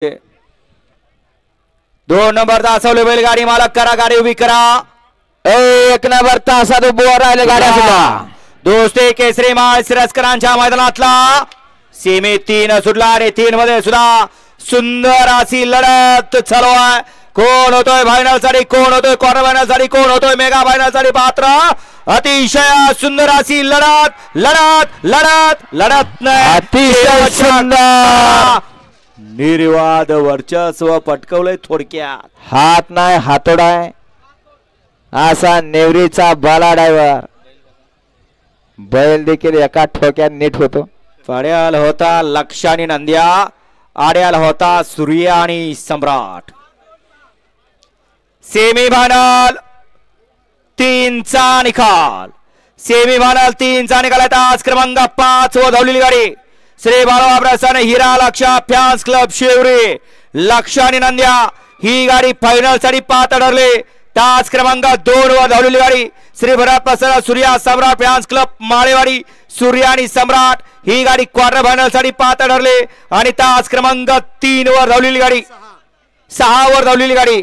2 number तासवले बैलगाडी मालक करा गाडी उभी करा 1 नंबर तासात उभं राहिले गाड्या सुद्धा दोस्ती केसरी माळ सिरस्करांच्या मैदानातला सीमे 3 सुटला आणि 3 मध्ये सुद्धा सुंदर अशी लढत चालू आहे। कोण होतोय फायनल साठी कोण होतोय क्वार्टर फायनल साठी कोण होतोय मेगा फायनल साठी पात्र अतिशय सुंदर अशी लढत लढत लढत लढत नाही अतिशय सुंदर निर्वाद वर्चस्व पटकवलंय थोडक्यात हात नाही हातोडाय असा नेवरीचा बाला ड्रायव्हर बैल देखील एका ठोक्यात नीट होतो। पड्याल होता लक्ष आणि नंद्या आड्याल होता सूर्य आणि सम्राट सेमीफायनल 3 चा निकाल सेमीफायनल 3 चा निकाल आहे। आज क्रमांक 5 व धावलेली गाडी श्री बाळा प्रसन्न हिरा लक्ष फॅन्स क्लब शेवरी लक्ष आणि नंद्या ही गाडी फायनल साठी पात्र ठरली। तास क्रमांक 2 वर धावलेली गाडी श्री भरत प्रसन्न सूर्या सम्राट फॅन्स क्लब माळेवाडी सूर्य आणि सम्राट ही गाडी क्वार्टर फायनल साठी पात्र ठरली। आणि तास क्रमांक 3 वर धावलेली गाडी 6 वर धावलेली गाडी